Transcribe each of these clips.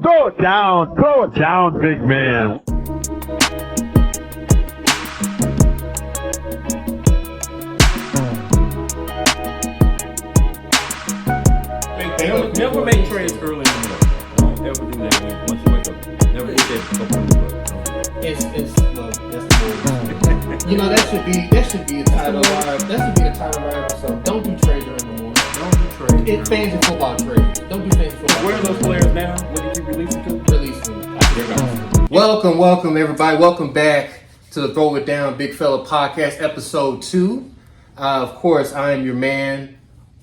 Throw it down, big man. Never make trades early in the morning. Don't ever do that once you wake up. Never do that before It's well, that's the you know, that should be the title of our episode. Don't do trades during the morning. Don't do trades. It's fantasy football trades. Don't do fantasy football. Where are those players now? What did you release them to? Release them. Welcome everybody. Welcome back to the Throw It Down Big Fella Podcast, episode 2. Of course, I am your man.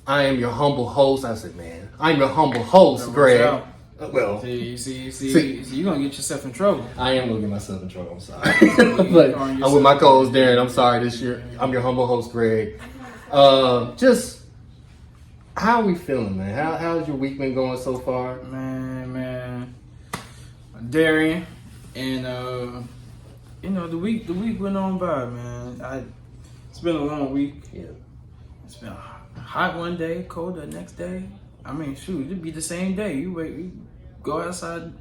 I am your humble host. I said, man. I'm your humble host, Greg. Well, See, you're gonna get yourself in trouble. I am gonna get myself in trouble. I'm sorry, but I'm with my co-host Darren. I'm sorry this year. I'm your humble host, Greg. Just how are we feeling, man? How's your week been going so far? Man, Darian, and the week went on by, man. It's been a long week. Yeah, it's been hot one day, cold the next day. I mean, shoot, it'd be the same day. You go outside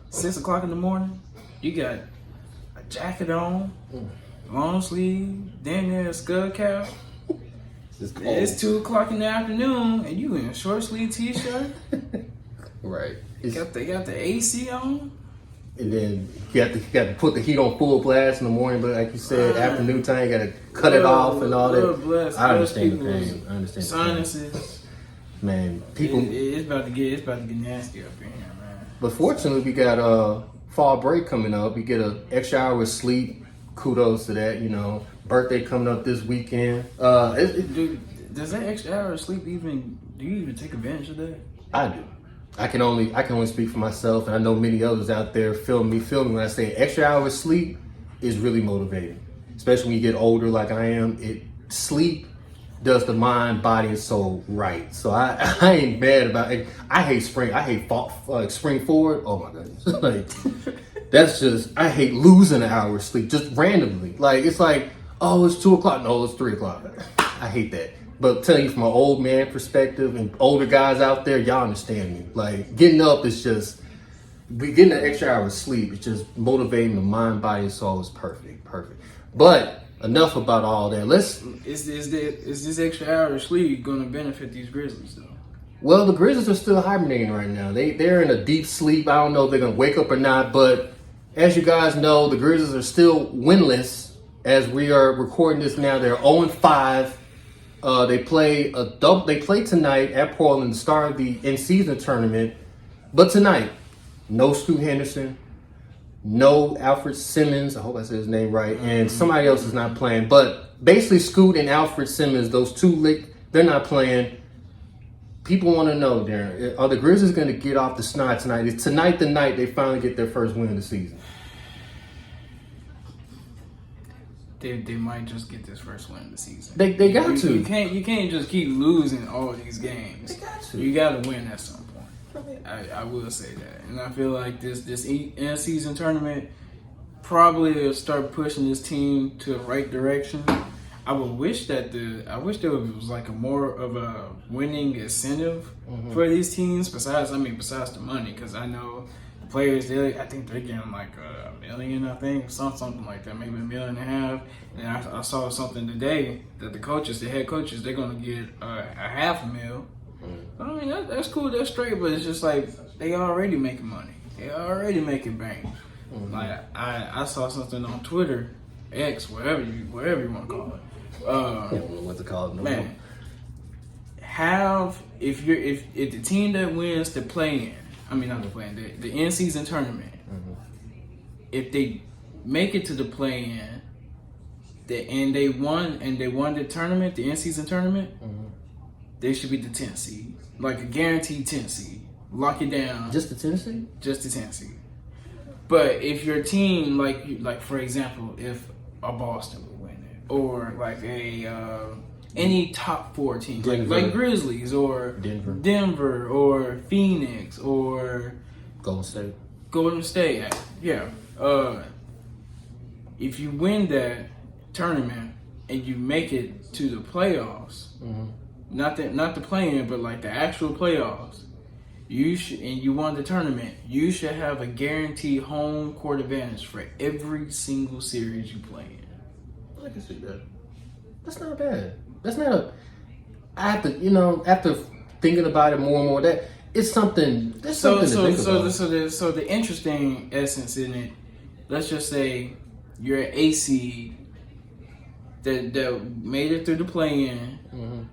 6 o'clock in the morning. You got a jacket on, long sleeve, then there's a scud cap. It's 2 o'clock in the afternoon, and you in a short sleeve t-shirt. Right. They got the AC on. And then you got to put the heat on full blast in the morning, but like you said, afternoon time you got to cut it off and all that. I understand the pain. I understand sinuses. the pain. Man, people. It's about to get nasty up in here, man. But fortunately, we got fall break coming up. We get an extra hour of sleep. Kudos to that. You know, birthday coming up this weekend. Dude, does that extra hour of sleep do you even take advantage of that? I do. I can only speak for myself, and I know many others out there feel me when I say extra hour of sleep is really motivating, especially when you get older like I am. Sleep does the mind, body, and soul right. So I ain't mad about it. I hate spring. I hate fall, spring forward. Oh my goodness. Like, that's just, I hate losing an hour of sleep just randomly. Like, it's like, oh, it's 2 o'clock. No, it's 3 o'clock. I hate that. But telling you from an old man perspective and older guys out there, y'all understand me. Like, getting up is just, getting an extra hour of sleep. It's just motivating the mind, body, and soul is perfect. But enough about all that. Is this extra hour of sleep going to benefit these Grizzlies though? Well, the Grizzlies are still hibernating right now. They're in a deep sleep. I don't know if they're going to wake up or not. But as you guys know, the Grizzlies are still winless as we are recording this now. They're 0-5. They play tonight at Portland, the start of the in-season tournament. But tonight, no Stu Henderson, no Alfred Simmons. I hope I said his name right. And somebody else is not playing. But basically, Scoot and Alfred Simmons, those two, they're not playing. People want to know, Darren, are the Grizzlies going to get off the snide tonight? Is tonight the night they finally get their first win of the season? They might just get this first win of the season. They got to. You can't just keep losing all these games. They got to. You got to win at some point. I will say that, and I feel like this in-season tournament probably will start pushing this team to the right direction. I wish there was like a more of a winning incentive for these teams besides the money, because I know the players I think they're getting like $1 million, something like that, maybe $1.5 million. And I saw something today that the head coaches, they're gonna get $500,000. I mean that's cool, that's straight, but it's just like they already making money, they already making bank. Like I saw something on Twitter, X, whatever you want to call it. I don't know what to call it no more. If the team that wins the the in-season tournament, if they make it to the play-in, and they won the tournament, the in-season tournament, they should be the 10th seed, like a guaranteed 10th seed. Lock it down. Just the 10th seed? Just the 10th seed. But if your team, like for example, if a Boston would win it, or like any top 4 team, like Grizzlies or Denver or Phoenix or Golden State, yeah. If you win that tournament and you make it to the playoffs, not the play-in, but like the actual playoffs, and you won the tournament, you should have a guaranteed home court advantage for every single series you play in. I can see that. That's not bad. That's not a. I have to, after thinking about it more and more, that it's something. That's something to think about. So the interesting essence in it, let's just say you're an A seed that made it through the play-in. Mm-hmm.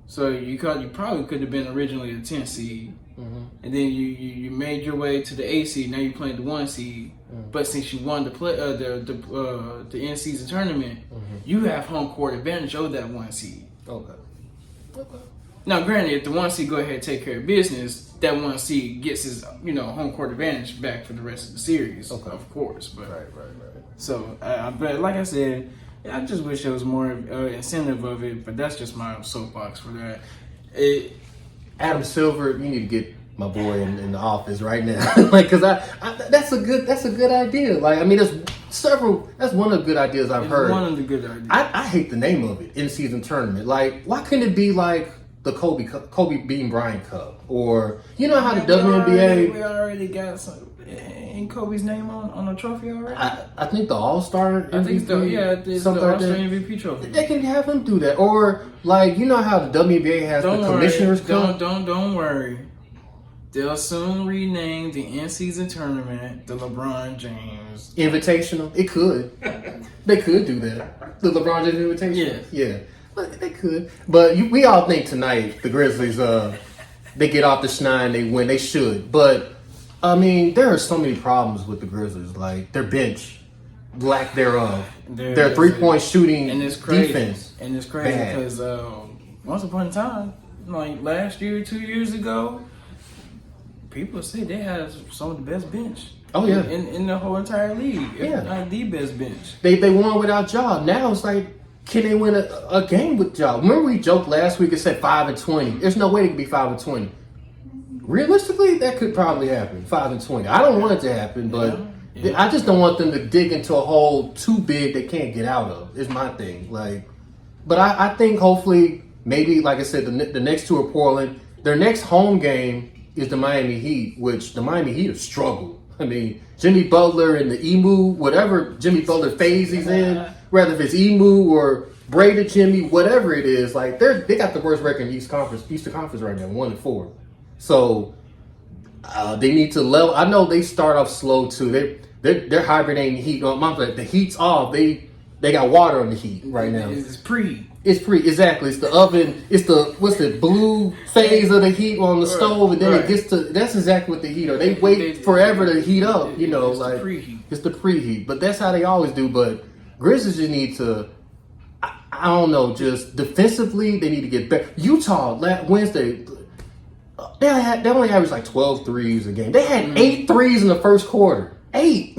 So you probably could have been originally the 10 seed, and then you made your way to the A seed. Now you're playing the 1 seed, but since you won the end season tournament, you have home court advantage over that 1 seed. Okay. Now, granted, if the 1 seed go ahead and take care of business, that 1 seed gets his home court advantage back for the rest of the series, of course. But Right. so, but like I said, I just wish there was more incentive of it. But that's just my soapbox for that. Adam Silver, you need to get my boy in the office right now, because that's a good idea. Like, I mean, that's one of the good ideas I've heard. One of the good ideas. I hate the name of it, in season tournament. Like, why couldn't it be like the Kobe beating Bryant Cup, or how the WNBA? We already got in Kobe's name on a trophy already. I think the All-Star MVP. I think so. Yeah, it's the All-Star MVP trophy. They can have him do that, or like how the WNBA has the Commissioner's Cup. Don't worry. They'll soon rename the in-season tournament the LeBron James Invitational. It could. They could do that. The LeBron James Invitational. Yeah. But they could. But we all think tonight the Grizzlies, they get off the schneid, they win. They should. But, I mean, there are so many problems with the Grizzlies. Like, their bench, lack thereof. Their three-point shooting defense. And it's crazy because once upon a time, like last year, 2 years ago, people say they had some of the best bench. Oh, yeah. In the whole entire league. If not the best bench. They won without Ja. Now it's like, can they win a game with Ja? Remember we joked last week and said 5-20. There's no way they could be 5-20. Realistically, that could probably happen. 5-20. I don't want it to happen, but I just don't want them to dig into a hole too big they can't get out of. Is my thing. Like, but I think hopefully maybe, like I said, the next two are Portland. Their next home game is the Miami Heat, which the Miami Heat have struggled. I mean, Jimmy Butler and the Emu, whatever Jimmy Butler phase he's in, whether if it's Emu or braided Jimmy, whatever it is, like they got the worst record in the Eastern Conference right now, 1-4. So they need to level. I know they start off slow too. They're hibernating the Heat. The Heat's off. They got water on the Heat right now. It's pre. Exactly. It's the oven. It's the blue phase of the heat on the stove, and then it gets to. That's exactly what the heat are. They wait forever to heat up. It's the preheat. It's the preheat. But that's how they always do. But Grizzlies just need to. I don't know. Just defensively, they need to get better. Utah Wednesday. They only averaged like 12 threes a game. They had 8 threes in the first quarter. 8.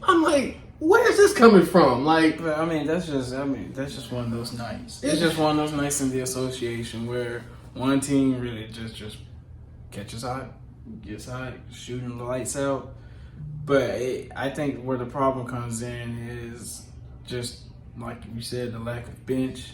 I'm like, where is this coming from? Like, but, that's just one of those nights. It's just one of those nights in the association where one team really just catches hot, gets hot, shooting the lights out. But I think where the problem comes in is just like you said, the lack of bench,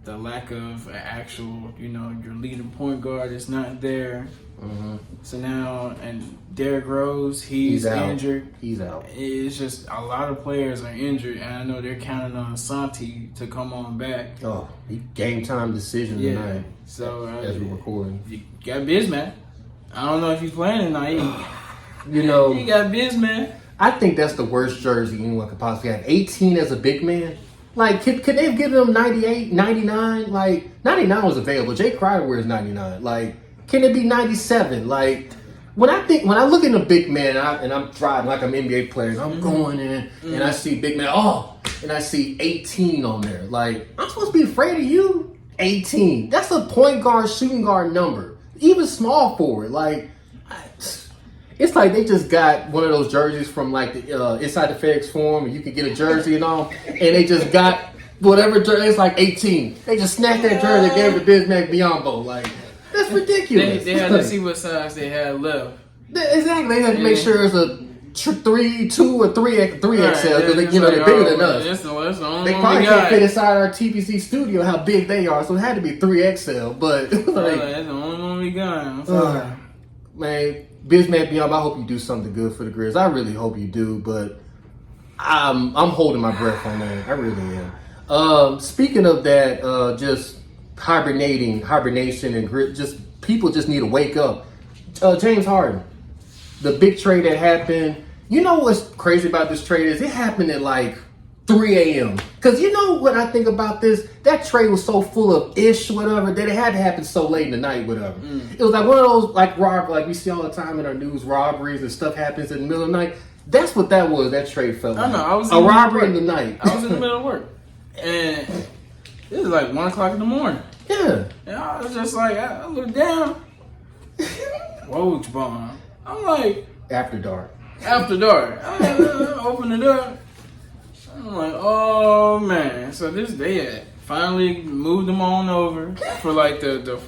the lack of an actual, your leading point guard is not there. Mm-hmm. So now, and Derrick Rose, he's injured. He's out. It's just a lot of players are injured, and I know they're counting on Santi to come on back. Oh, game time decision tonight. So as we're recording, you got Bismack. I don't know if he's playing tonight. You got Bismack. I think that's the worst jersey anyone could possibly have. 18 as a big man. Like, could they have given him 98, 99? Like, 99 was available. Jay Crowder wears 99. Like, can it be 97? Like, when I look at a big man and I'm driving like I'm an NBA player, and I'm going in and I see big man, and I see 18 on there. Like, I'm supposed to be afraid of you? 18. That's a point guard, shooting guard number. Even small forward. Like, it's like they just got one of those jerseys from like the inside the FedEx Forum, and you can get a jersey and all, and they just got whatever jersey. It's like 18. They just snatched that jersey and gave it to Bismack Biyombo. Like, that's ridiculous. They had to see what size they had left. Exactly. They had to make sure it's a 3, 2, or 3 XL because they're bigger than us. That's the only they probably can't fit inside our TPC studio how big they are, so it had to be 3 XL. But that's the only one we got. I'm sorry. man, Bismack Biyombo, I hope you do something good for the Grizz. I really hope you do, but I'm holding my breath on that. I really am. Speaking of that, just hibernation and grit, just people just need to wake up. James Harden, the big trade that happened. You know what's crazy about this trade is it happened at like 3 a.m. Because you know what I think about this? That trade was so full of whatever, that it had to happen so late in the night, whatever. It was like one of those like we see all the time in our news, robberies and stuff happens in the middle of the night. That's what that was. That trade felt like. I know. I was a robbery in the night. I was in the middle of work, and it was like 1 o'clock in the morning. Yeah. And I was just like, I looked down. Roach bomb. I'm like, After dark. after dark. I opened it up. I'm like, oh man. So they had finally moved him on over for like the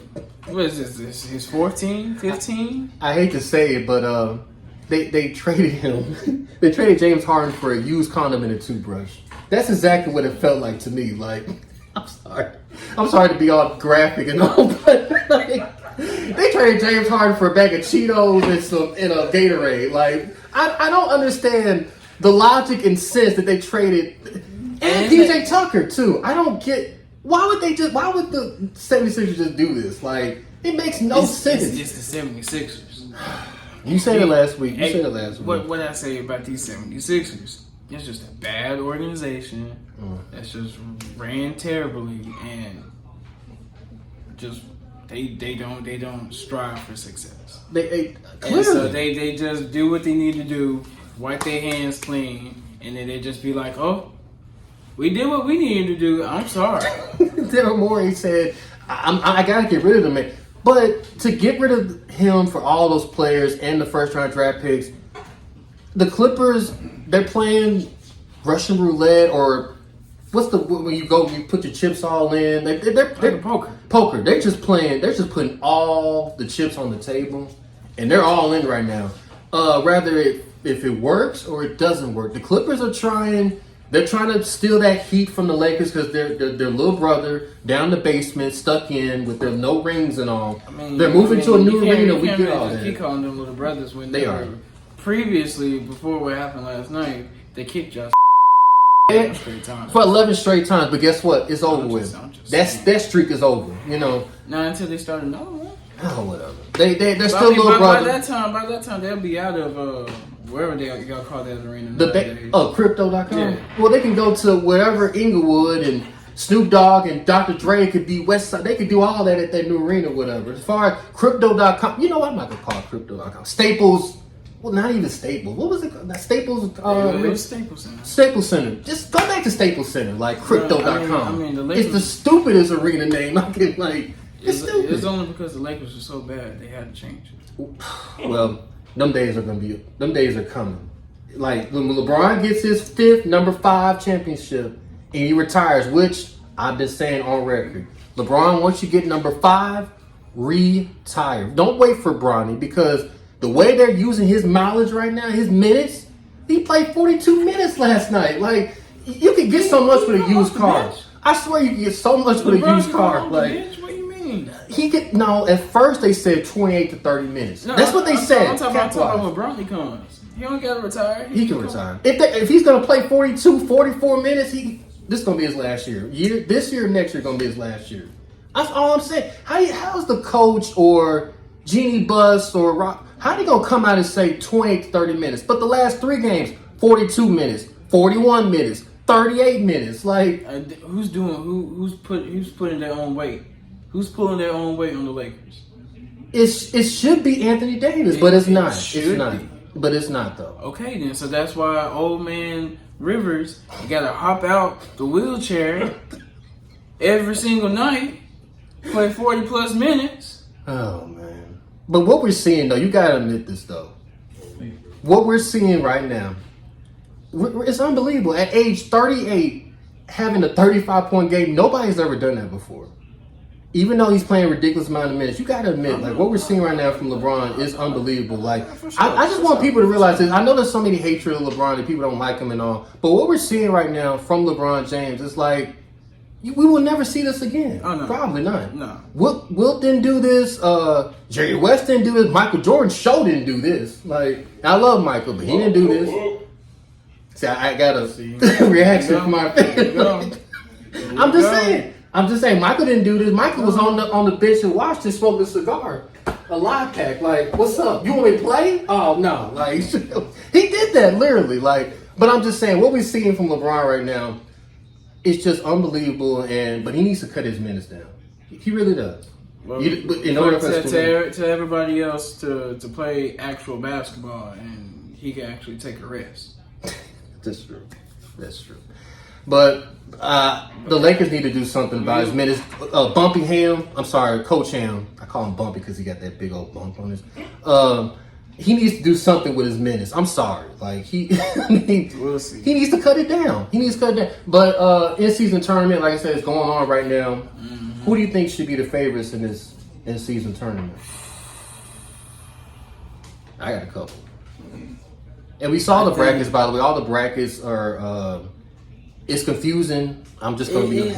what is this? His 14, 15? I hate to say it, but they traded him. They traded James Harden for a used condom and a toothbrush. That's exactly what it felt like to me. Like, I'm sorry to be all graphic and all, but like, they traded James Harden for a bag of Cheetos and a Gatorade. Like, I don't understand the logic and sense that they traded, and PJ Tucker too. I don't get why would the 76ers just do this? Like, it makes no sense. It's the 76ers. You said it last week. What I say about these 76ers? It's just a bad organization that's just ran terribly, and just they don't strive for success. They and so they just do what they need to do, wipe their hands clean, and then they just be like, oh, we did what we needed to do. I'm sorry. Daryl Morey said, I gotta get rid of him. But to get rid of him for all those players and the first round draft picks, the Clippers, they're playing Russian roulette, or when you put your chips all in. They're poker. They're just putting all the chips on the table, and they're all in right now. Rather if it works or it doesn't work. The Clippers are trying. They're trying to steal that heat from the Lakers because their little brother down the basement, stuck in with their no rings and all. They're moving to a new arena. We get all that. Keep calling them little brothers when they are. Previously, before what happened last night, they kicked y'all straight times. For 11 straight times, but guess what? It's over with. That streak is over. You know. Not until they start another one. Oh, whatever. They're still little brothers. By that time, they'll be out of wherever y'all call that arena. Crypto.com? Yeah. Well, they can go to wherever Inglewood and Snoop Dogg and Dr. Dre could be Westside. They could do all that at that new arena, whatever. As far as Crypto.com, you know what? I'm not going to call it Crypto.com. Staples. Well, not even Staples. What was it called? Staples? It was Staples Center. Staples Center. Just go back to Staples Center, like Crypto.com. It's the stupidest arena name. It's stupid. It's only because the Lakers were so bad they had to change it. Well, them days are coming. Like when LeBron gets his number 5 championship and he retires, which I've been saying on record. LeBron, once you get number 5, retire. Don't wait for Bronny, because the way they're using his mileage right now, his minutes, he played 42 minutes last night. Like, you can get so much with a used car. I swear you can get so much with a used car. Like, at first they said 28 to 30 minutes. No, that's what they said. I'm talking about when Bronny comes. He don't got to retire. He can retire. If he's going to play 42, 44 minutes, this is going to be his last year. This year, next year, going to be his last year. That's all I'm saying. How's the coach or Jeannie Buss or Rock, how they going to come out and say 28 to 30 minutes? But the last 3 games, 42 minutes, 41 minutes, 38 minutes. Like, who's putting their own weight? Who's pulling their own weight on the Lakers? It should be Anthony Davis, but it's not. But it's not, though. Okay, then. So that's why old man Rivers got to hop out the wheelchair every single night, play 40-plus minutes. Oh, man. But what we're seeing, though, you got to admit this, though. What we're seeing right now, it's unbelievable. At age 38, having a 35-point game, nobody's ever done that before. Even though he's playing a ridiculous amount of minutes, you got to admit, like, what we're seeing right now from LeBron is unbelievable. Like, I just want people to realize this. I know there's so many hatred of LeBron and people don't like him and all, but what we're seeing right now from LeBron James is like, We will never see this again. Oh, no. Probably not. No. Wilt didn't do this. Jerry West didn't do this. Michael Jordan show didn't do this. Like, I love Michael, but he didn't do this. See, I got a reaction from my family. I'm just saying. Michael didn't do this. Michael was on the bench and watched and smoked a cigar, a live pack. Like, what's up? You want me to play? Oh no! Like, he did that literally. Like, but I'm just saying, what we're seeing from LeBron right now, it's just unbelievable. But he needs to cut his minutes down. He really does. Well, in order for us to everybody else to play actual basketball, and he can actually take a rest. That's true. That's true. But the Lakers need to do something about his minutes. Bumpy Ham, I'm sorry, Coach Ham. I call him Bumpy because he got that big old bump on his. He needs to do something with his minutes. I'm sorry, like We'll see. He needs to cut it down. But in-season tournament, like I said, is going on right now. Mm-hmm. Who do you think should be the favorites in this in-season tournament? I got a couple. And we saw the brackets, by the way. All the brackets are. It's confusing. I'm just going to be.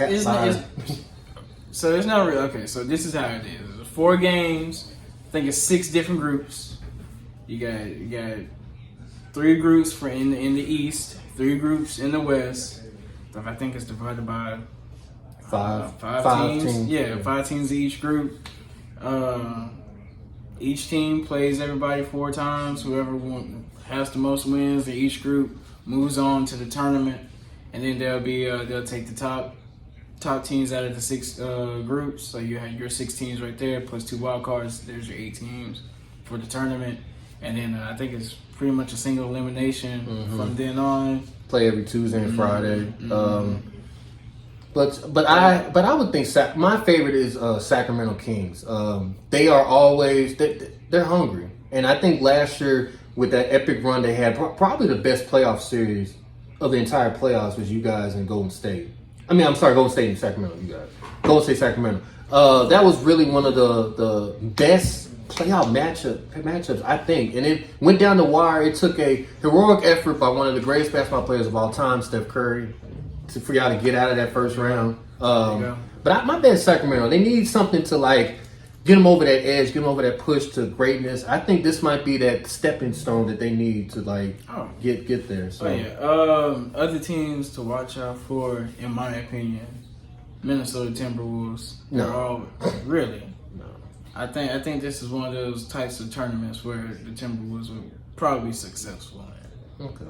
So it's not real. Okay, so this is how it is. There's 4 games. I think it's 6 different groups. You got 3 groups in the East, 3 groups in the West. I think it's divided by five teams. Yeah, 5 teams each group. Each team plays everybody 4 times. Whoever has the most wins in each group moves on to the tournament, and then they'll take the top teams out of the 6 groups. So you have your 6 teams right there plus 2 wild cards. There's your 8 teams for the tournament, and then I think it's pretty much a single elimination from then on. Play every Tuesday and Friday. But I would think my favorite is Sacramento Kings. They are always they're hungry, and I think last year with that epic run they had, probably the best playoff series of the entire playoffs was you guys in Golden State. I'm sorry, Golden State and Sacramento. You guys, Golden State, Sacramento. That was really one of the best playoff matchups, I think. And it went down the wire. It took a heroic effort by one of the greatest basketball players of all time, Steph Curry, for y'all to get out of that first round. But my bet is Sacramento. They need something to get them over that edge, get them over that push to greatness. I think this might be that stepping stone that they need to get there. So other teams to watch out for, in my opinion, Minnesota Timberwolves. No, really. No. I think this is one of those types of tournaments where the Timberwolves will probably be successful in. Okay.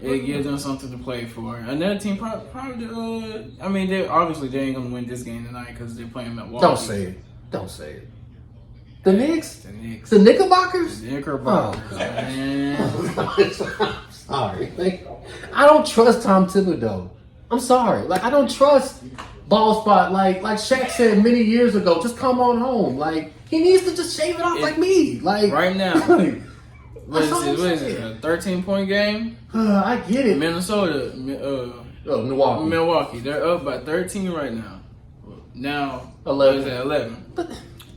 It gives them something to play for. Another team probably. They ain't gonna win this game tonight because they're playing Milwaukee. Don't say it. The Knicks? The The Knickerbockers? The Knickerbockers. Oh, Man. I'm sorry. I don't trust Tom Thibodeau. I'm sorry. I don't trust ball spot. Like Shaq said many years ago, just come on home. He needs to just shave it off like me. Right now. What is it? A 13-point game? I get it. Minnesota. Milwaukee. They're up by 13 right now. Now, 11. What is that? 11.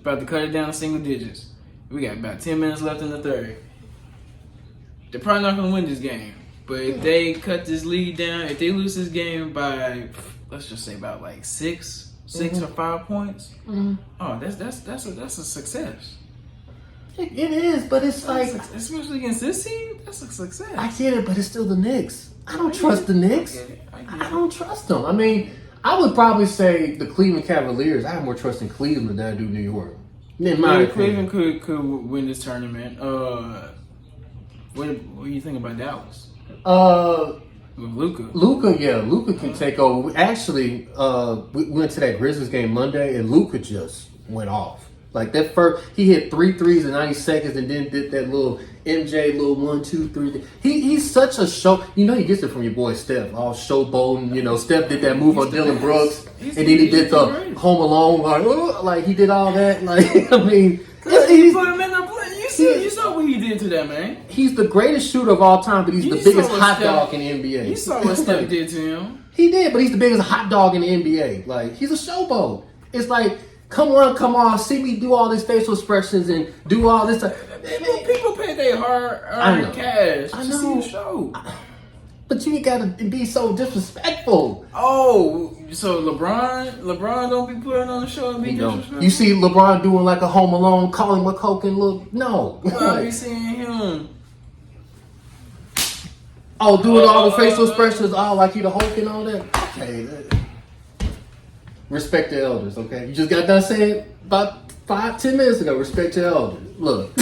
About to cut it down to single digits. We got about 10 minutes left in the third. They're probably not going to win this game. But if they cut this lead down, if they lose this game by, let's just say about 6 or 5 points, oh, that's a success. It is, but it's especially against this team, that's a success. I get it, but it's still the Knicks. I don't trust the Knicks. I don't trust them. I would probably say the Cleveland Cavaliers. I have more trust in Cleveland than I do New York. Cleveland could win this tournament. What do you think about Dallas? With Luka. Luka can take over. Actually, we went to that Grizzlies game Monday, and Luka just went off. That first, he hit 3 threes in 90 seconds, and then did that little MJ, little 1, 2, 3. He's such a show. He gets it from your boy Steph. All showboating. Steph did that move on Dylan Brooks, and then he did the Home Alone. He did all that. He put him in the play. You saw what he did to that man. He's the greatest shooter of all time, but he's the biggest hot dog in the NBA. You saw what Steph did to him. He did, but he's the biggest hot dog in the NBA. He's a showboat. It's come on, see me do all these facial expressions and do all this. People pay their hard-earned cash to see the show. But you gotta be so disrespectful. Oh, so LeBron don't be putting on the show and be You know, disrespectful? you see LeBron doing like a Home Alone, calling with Coke and look. No. I be seeing him. Oh, doing all the facial expressions, like he the Hulk and all that. Okay. Respect the elders, okay? You just got done saying about 5-10 minutes ago, respect your elders. Look.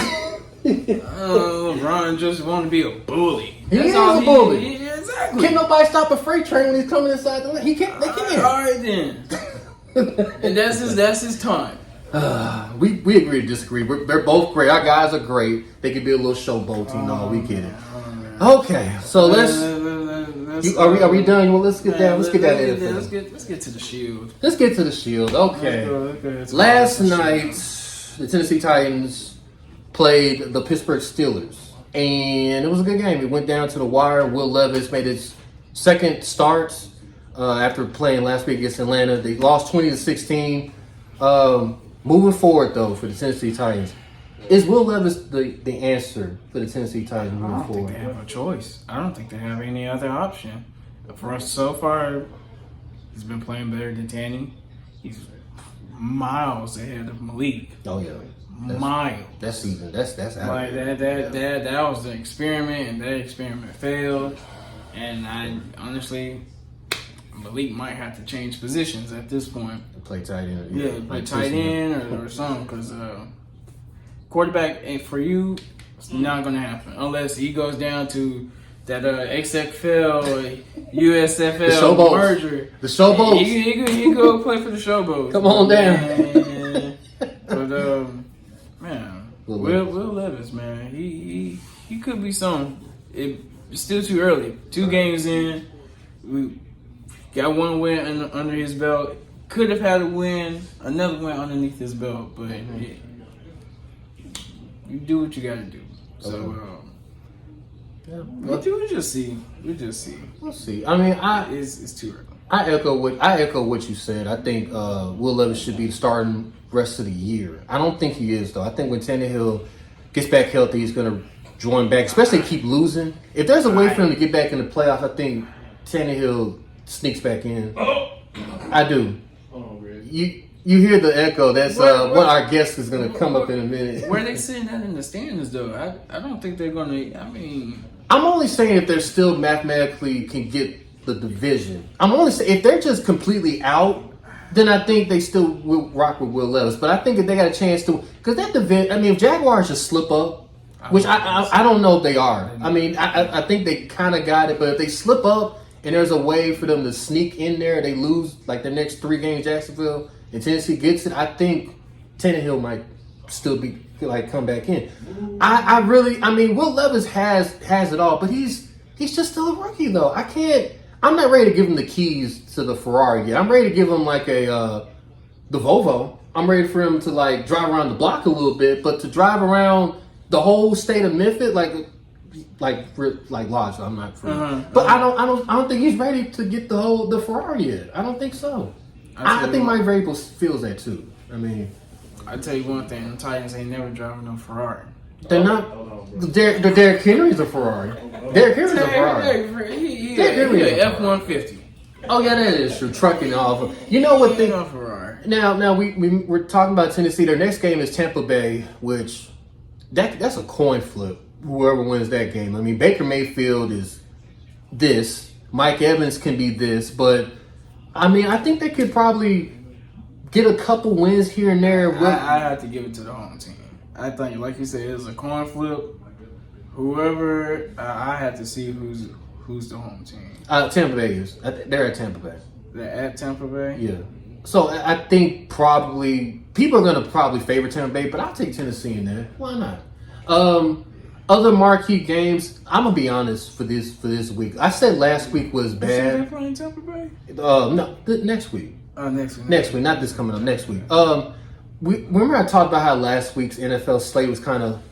LeBron just want to be a bully. He is a bully. Yeah, exactly. Can't nobody stop a freight train when he's coming inside the lane. He can't. They can't. All right then. And that's his time. We agree to disagree. They're both great. Our guys are great. They could be a little showboaty and all. We get it. Okay, so are we done? Well, let's get down. Let's get down. Let's get to the Shield. Let's get to the Shield. Okay. Last night, the Tennessee Titans played the Pittsburgh Steelers, and it was a good game. It went down to the wire. Will Levis made his second start after playing last week against Atlanta. They lost 20-16. Moving forward, though, for the Tennessee Titans, is Will Levis the answer for the Tennessee Titans moving I don't forward? think they have a choice. I don't think they have any other option. For us so far, he's been playing better than Tanny. He's miles ahead of Malik. Oh yeah, Miles. That's even that's out Like that was the experiment, and that experiment failed. And I honestly, Malik might have to change positions at this point. Play tight end. Yeah, play tight end or something, because quarterback ain't for you. It's not gonna happen unless he goes down to that XFL USFL merger. The Showboats. He go play for the Showboats. Come on down. But man, Will Levis, man, he could be something. It's still too early. 2 games in, we got 1 win under his belt. Could have had another win underneath his belt, but you do what you got to do. So we just see. We'll see. I mean, It's too early. I echo what you said. I think Will Levis should be starting rest of the year. I don't think he is though. I think when Tannehill gets back healthy, he's going to join back. Especially keep losing. If there's a way for him to get back in the playoffs, I think Tannehill sneaks back in. I do. You hear the echo. That's what our guest is going to come up in a minute. Where they sitting at in the standings though? I don't think they're going to. I mean, I'm only saying if they're still mathematically can get the division. I'm only saying if they're just completely out, then I think they still will rock with Will Levis. But I think if they got a chance to, because that division, I mean, if Jaguars just slip up, which I don't know if they are. I mean, I think they kind of got it, but if they slip up and there's a way for them to sneak in there, they lose like the next 3 games, Jacksonville, and Tennessee gets it, I think Tannehill might still be like come back in. I mean, Will Levis has it all, but he's just still a rookie though. I'm not ready to give him the keys to the Ferrari yet. I'm ready to give him like the Volvo. I'm ready for him to like drive around the block a little bit, but to drive around the whole state of Memphis, like Lodge, I'm not for but I don't think he's ready to get the Ferrari yet. I don't think so. I think Mike Vrabel feels that too. I mean, I tell you one thing: the Titans ain't never driving no Ferrari. They're not. Derrick Henry's a Ferrari. Derrick Henry's a Ferrari. He's an F-150. Oh yeah, that is true. Trucking off. You know what? Ferrari. Now we're talking about Tennessee. Their next game is Tampa Bay, which that's a coin flip. Whoever wins that game. I mean, Baker Mayfield is this. Mike Evans can be this, but I mean, I think they could probably get a couple wins here and there. I have to give it to the home team. I think, like you said, it's a coin flip. Whoever, I have to see who's the home team. Tampa Bay is. They're at Tampa Bay. They're at Tampa Bay? Yeah. So I think probably people are going to probably favor Tampa Bay, but I'll take Tennessee in there. Why not? Other marquee games, I'm going to be honest for this week. I said last week was bad. They playing Tampa Bay? No, next week. Next week. Next week, not this coming up. Next week. Remember I talked about how last week's NFL slate was kind of,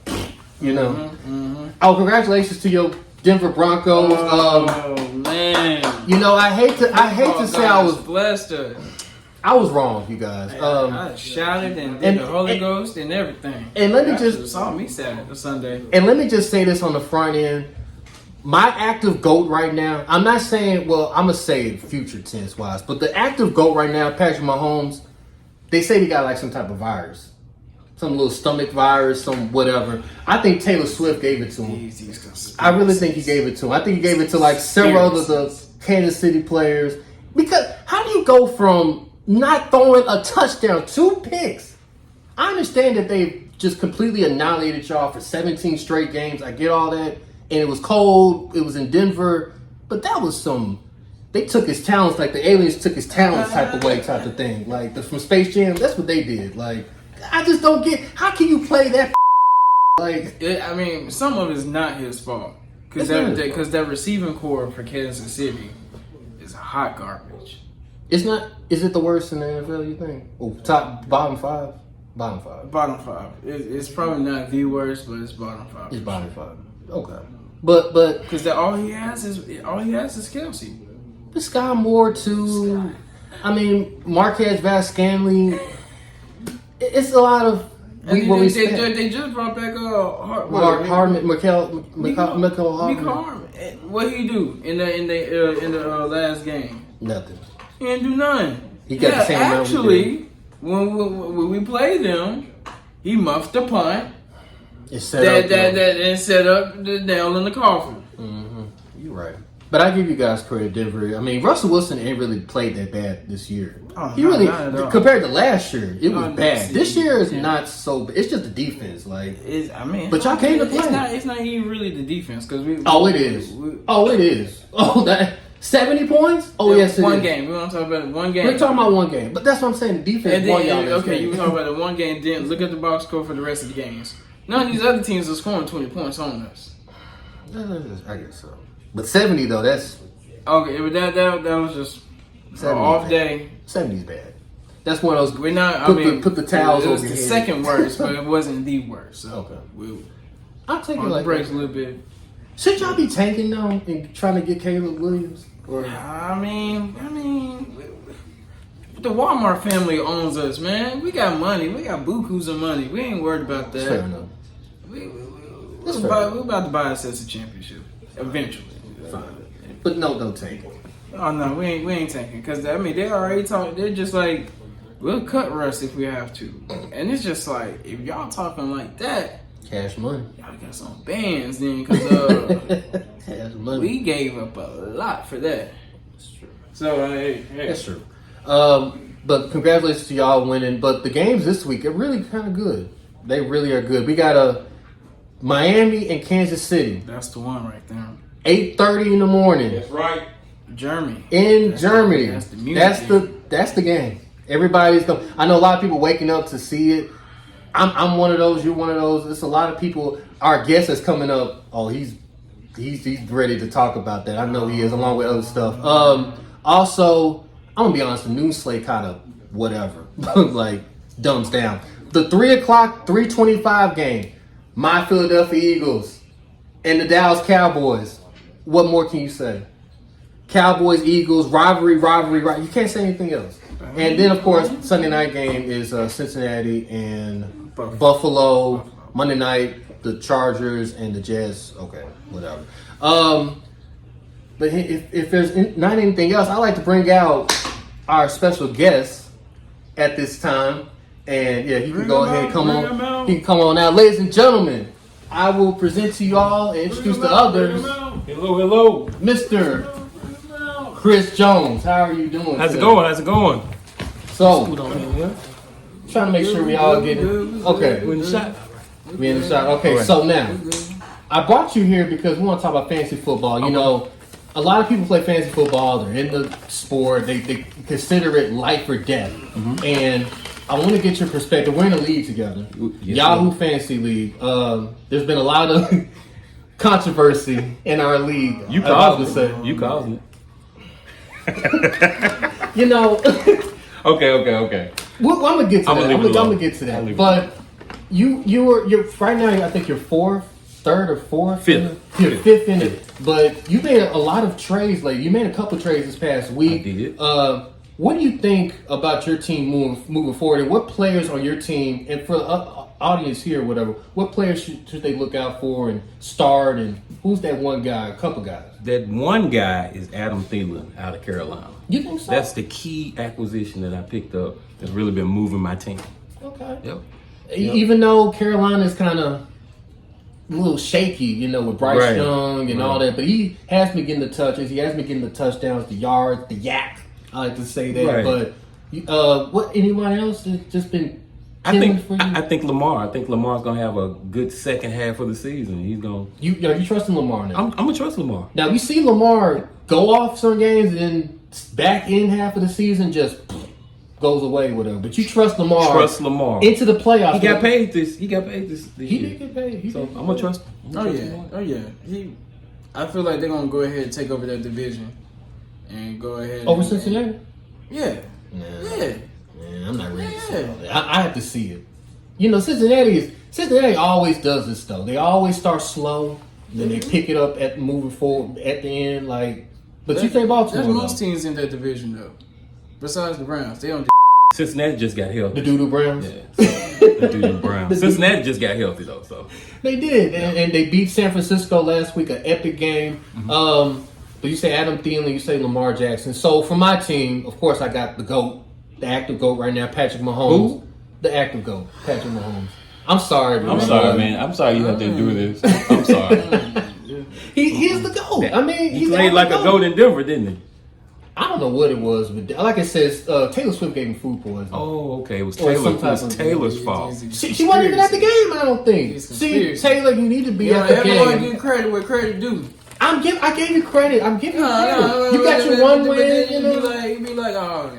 Oh, congratulations to your Denver Broncos. Oh man! I hate to say I was blessed us. I was wrong, you guys. I shouted and the Holy Ghost and everything. And let me just saw me Saturday or Sunday. And let me just say this on the front end. my active GOAT right now, I'm not saying, well, I'm going to say it future tense wise, but the active GOAT right now, Patrick Mahomes, they say he got like some type of virus. Some little stomach virus, some whatever. I think Taylor Swift gave it to him. I really think he gave it to him. I think he gave it to like several of the Kansas City players. Because how do you go from not throwing a touchdown, 2 picks? I understand that they just completely annihilated y'all for 17 straight games. I get all that. And it was cold. It was in Denver. But that was they took his talents, like the aliens took his talents type of thing. Like from Space Jam, that's what they did. Like, I just don't get, how can you play that like? I mean, some of it's not his fault. Because that receiving core for Kansas City is hot garbage. It's not, is it the worst in the NFL, you think? Oh, bottom five? Bottom five. Bottom 5. It's probably not the worst, but it's bottom 5. It's bottom 5. Okay. But because all he has is Kelsey. The Sky Moore too. I mean, Marquez Vaz-Scantling. It's a lot of they just brought back Hardman, Michael Hardman. What he do in the last game? Nothing. He didn't do none. He got the same amount. Actually, when we played them, he muffed the punt. It set up the nail in the coffin. Mm-hmm. You're right. But I give you guys credit, Denver. I mean, Russell Wilson ain't really played that bad this year. He really, compared to last year, it was bad. This year is not so bad. It's just the defense. Like, but y'all came to play. It's not even really the defense because it is. It is. Oh, that 70 points. Oh yes, it one is. game. We want to talk about one game. We're talking about one game, but that's what I'm saying. The defense won y'all. Okay, you were talking about the one game. Then look at the box score for the rest of the games. None of these other teams are scoring 20 points on us. I guess so. But 70 though, that's okay. But that was just an off day. 70's bad. That's one of those. We're not. Put the towels over your head. It was the second worst, but it wasn't the worst. So okay. I'll take it on like the breaks that. a little bit. Should y'all be tanking though and trying to get Caleb Williams? Or I mean, the Walmart family owns us, man. We got money. We got bukus of money. We ain't worried about that. Fair enough. We're about to buy ourselves a championship eventually. Fine. But no tanking. Oh no, we ain't tanking because they already talking. They're just like, we'll cut Russ if we have to, and it's just like if y'all talking like that, cash money. Y'all got some bands then because cash money. We gave up a lot for that. That's true. So hey. That's true. But congratulations to y'all winning. But the games this week are really kind of good. They really are good. We got a Miami and Kansas City. That's the one right there. 8:30 in the morning. That's right. Germany. Germany. That's the game. Everybody's going. I know a lot of people waking up to see it. I'm one of those. You're one of those. There's a lot of people. Our guest is coming up. Oh, he's ready to talk about that. I know he is, along with other stuff. Also, I'm gonna be honest. The news slate kind of whatever, like dumbs down. The 3:25 game. My Philadelphia Eagles and the Dallas Cowboys. What more can you say? Cowboys, Eagles, rivalry. You can't say anything else. And then, of course, Sunday night game is Cincinnati and Buffalo. Monday night, the Chargers and the Jets. Okay, whatever. But if there's not anything else, I'd like to bring out our special guest at this time. And yeah, he can go ahead and come on. He can come on now. Ladies and gentlemen, I will present to you all and introduce the others. Hello. Mr. Chris Jones. How are you doing? How's it going? So, trying to make sure we all get it. Okay. We in the shot. Okay, right. So now, I brought you here because we want to talk about fantasy football. You know, a lot of people play fantasy football. They're in the sport. They consider it life or death. Mm-hmm. And I want to get your perspective. We're in a league together. Yes, Yahoo Fantasy League. There's been a lot of controversy in our league. You caused it. You caused it. You know. Okay. Well, I'm gonna get to that. I'm gonna get to that. But you're right now. I think you're third or fourth, fifth. You're fifth in it. But you made a lot of trades lately. You made a couple trades this past week. I did. What do you think about your team moving forward, and what players on your team, and for audience here, whatever, what players should they look out for and start, and who's that one guy, a couple guys? That one guy is Adam Thielen out of Carolina. You think so? That's the key acquisition that I picked up that's really been moving my team. Okay. Yep. Even though Carolina's kind of a little shaky, with Bryce Right. Young and all that, but he has me getting the touches. He has me getting the touchdowns, the yards, the yak. I like to say that. Right. But what? Anyone else that's just been I killing think for you? I think Lamar. I think Lamar's gonna have a good second half of the season. He's gonna. You trusting Lamar now? I'm gonna trust Lamar. Now we see Lamar go off some games and then back in half of the season just goes away with him. But you trust Lamar? Trust Lamar. Into the playoffs. He got paid this. He got paid this He year. did get paid. So I'm gonna trust. Oh yeah. I feel like they're gonna go ahead and take over that division, and go ahead Over and- Cincinnati? Yeah, Nah. yeah. Man, I'm not ready to see all that. I have to see it. Cincinnati always does this though. They always start slow, then they pick it up at moving forward at the end. But you think Baltimore? There's most though? teams in that division though. Besides the Browns, they don't. Cincinnati just got healthy. The Doodoo Browns. Yeah. The Dude Browns. Cincinnati just got healthy though. So They did, and they beat San Francisco last week, an epic game. But you say Adam Thielen, you say Lamar Jackson. So for my team, of course, I got the GOAT, the active GOAT right now, Patrick Mahomes. Who? The active GOAT, Patrick Mahomes. I'm sorry, I'm sorry, man. I'm sorry you have to do this. I'm sorry. He is the GOAT. I mean, He he's played the like a GOAT. goat in Denver, didn't he? I don't know what it was, but like it says, Taylor Swift gave him food poisoning. Oh, okay. It was Or Taylor. some It type was of- Taylor's fault. She wasn't even at the game, I don't think. It's See, conspiracy. Taylor, you need to be Yeah, at the everyone game. give credit where credit due. I gave you credit. I'm giving you credit. No, You got your one win, You be like, oh,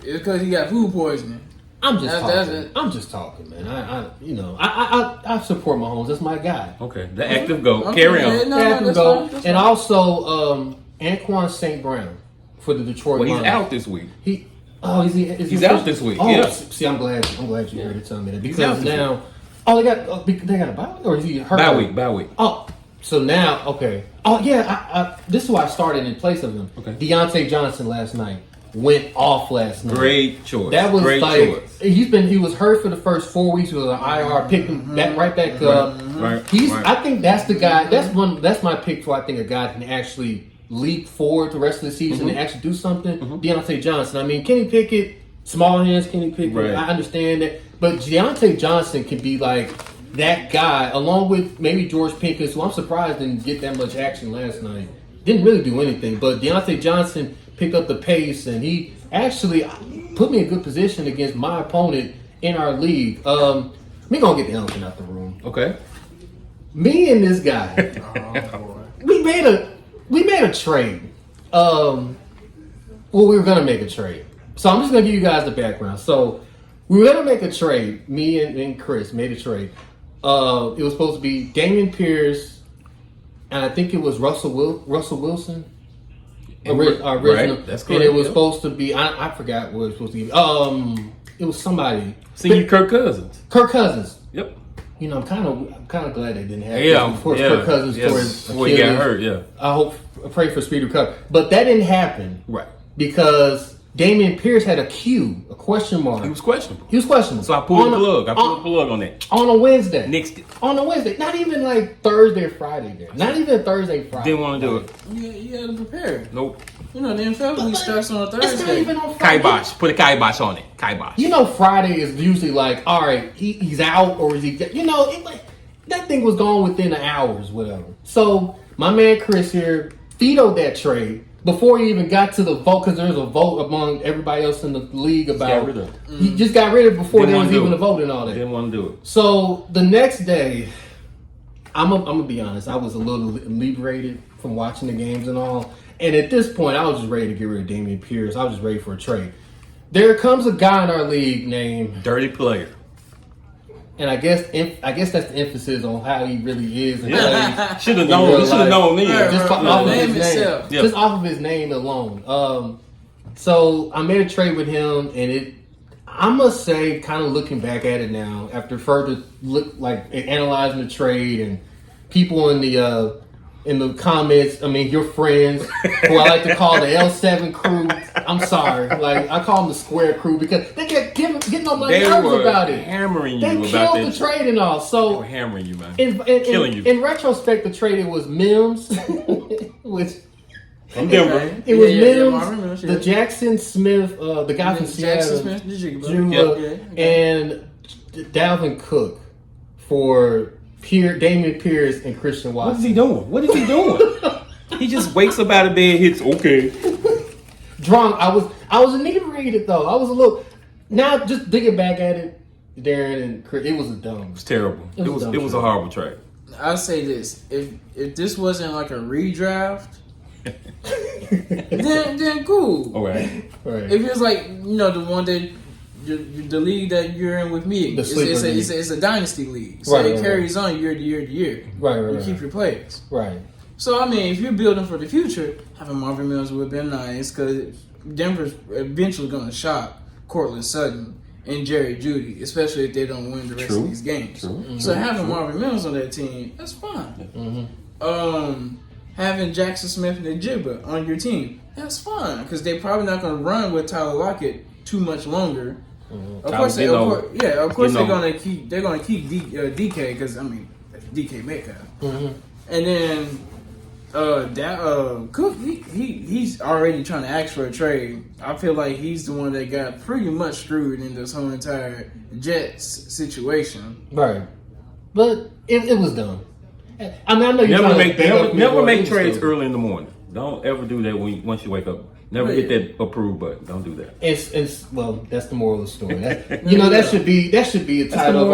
it's because he got food poisoning. I'm just That's talking. it. I'm just talking, man. I support Mahomes. That's my guy. Okay. The active goat. Okay, Carry yeah, on. no, Have to that's go. fine, that's And fine. also Anquan St. Brown for the Detroit Well, he's Lions. out this week. Is he? Is He's he out this week, Oh, yeah. see, I'm glad you heard it tell me that out because this now, they got a bye week, or is he hurt? Bye week. Oh, so now, okay. Oh yeah, this is who I started in place of him. Okay. Deontay Johnson last night went off last night. Great choice. That was Great like choice. he was hurt for the first 4 weeks. He was on IR, picked him right back up. Right. I think that's the guy. That's my pick for. I think a guy can actually leap forward the rest of the season and actually do something. Deontay Johnson. I mean, Kenny Pickett, small hands. Kenny Pickett. Right. I understand that, but Deontay Johnson can be like that guy, along with maybe George Pickens, who I'm surprised didn't get that much action last night. Didn't really do anything, but Deontay Johnson picked up the pace, and he actually put me in a good position against my opponent in our league. Me gonna get the elephant out the room. Okay. Me and this guy, we made a trade. Well, we were gonna make a trade. So I'm just gonna give you guys the background. So we were gonna make a trade. Me and Chris made a trade. It was supposed to be Damian Pierce, and I think it was Russell Wilson. Original. Right, that's And it correct, was yeah. supposed to be. I forgot what it was supposed to be. It was somebody. See you, Kirk Cousins. Kirk Cousins. Yep. I'm kind of glad they didn't have Yeah. this before Yeah. Kirk Cousins Yeah. tore his Before he got Achilles. hurt. Yeah. I pray for speed recovery. But that didn't happen Right. because Damian Pierce had a question mark. He was questionable. He was questionable. So I pulled the On a- plug. I pulled the plug on that. on a Wednesday. Nixed it. On a Wednesday. Not even like Thursday or Friday there. Not even Thursday, Friday. Didn't want to do it. Yeah, you had to prepare. Nope. You know, the NFL week starts on a It's not Thursday. even on Friday. Kibosh. Put a kibosh on it. Kibosh. You know, Friday is usually like, all right, he's out, or is he? That thing was gone within the hours, whatever. So my man Chris here vetoed that trade before he even got to the vote, because there's a vote among everybody else in the league about. got rid of it. He just got rid of it before Didn't there wanna was do even it. a vote and all that. Didn't want to do it. So the next day, I'm gonna be honest, I was a little inebriated from watching the games and all. And at this point, I was just ready to get rid of Damian Pierce. I was just ready for a trade. There comes a guy in our league named, Dirty player. and I guess that's the emphasis on how he really is. And plays. Should have In known. real He should have life. known then. Right, Just right, off of right. his Name name. itself. Yeah. Just off of his name alone. So I made a trade with him, and I must say, kind of looking back at it now, after further analyzing the trade and people in the comments, I mean, your friends, who I like to call the L7 crew, I'm sorry. Like I call them the Square Crew because they kept getting on my They nerves were about it. hammering They you about killed that. the trade and all. They So were hammering you, man. in, you. in retrospect, the trade it was Mims, which From Denver. Okay. it was Yeah, Mims, Marvin Mims, yeah. the Jackson Smith, the guy from Jackson Seattle, Smith, the Jigga, Drew, yeah. and Dalvin Cook for Damian Pierce and Christian What Watson. is he doing? What is he doing? He just wakes up out of bed, hits okay. Drunk. I was inebriated though. I was a little. Now just digging back at it, Darren and Chris, it was a dumb. It's terrible. It was It was a horrible trade. I'll say this: if this wasn't like a redraft, then cool. All right. Right. If it's like the one that the league that you're in with me, The sleeper league. it's a dynasty league, so Right, it right, carries on year to year to year. Right. You keep your players. Right. So I mean, if you're building for the future, having Marvin Mills would have been nice because Denver's eventually going to shop Cortland Sutton and Jerry Jeudy, especially if they don't win the rest True. of these games. True. So having Marvin Mills on that team, that's fine. Having Jackson Smith and Jigba on your team, that's fine because they're probably not going to run with Tyler Lockett too much longer. Of course, they're going to keep DK because I mean DK Metcalf. And then Cook, he's already trying to ask for a trade. I feel like he's the one that got pretty much screwed in this whole entire Jets situation. Right. But it was dumb. I mean, I know you're Never trying make to bang up me, never but it make was trades stupid. early in the morning. Don't ever do that once you wake up. Never Yeah. get that approved button. Don't do that. It's well, that's the moral of the story. That should be the title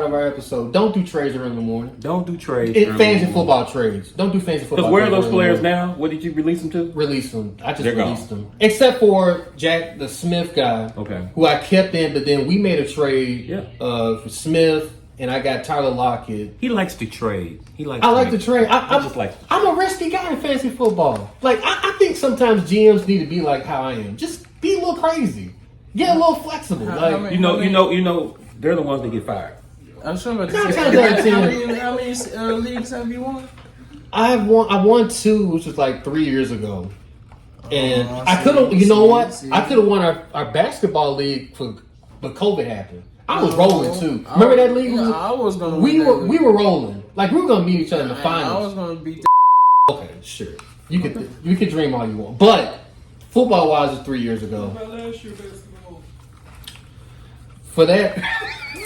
of our episode. Don't do trades early in the morning. Don't do trades. Fantasy football trades. Don't do fantasy football. Because where are trades those early in players the morning. now? What did you release them to? Release them. I just They're gone. released them. Except for Jack, the Smith guy, Okay. who I kept in, but then we made a trade Yeah. for Smith, and I got Tyler Lockett. He likes to trade. I like to trade. I just like. I'm a risky guy in fantasy football. Like, I think sometimes GMs need to be like how I am. Just be a little crazy. Get a little flexible. How Like, many- You know. They're the ones that get fired. I'm sure about Nine this. times out of 10. How many leagues have you won? I won 2, which was like 3 years ago. And Oh, I could have, you know what? see. I could have won our basketball league but COVID happened. I was Oh, rolling too. Remember that league? Yeah, I was gonna. We win that were league. rolling. Like we were gonna meet each other in the I was finals. gonna beat. Okay, sure. You can dream all you want. But football wise, it's 3 years ago. For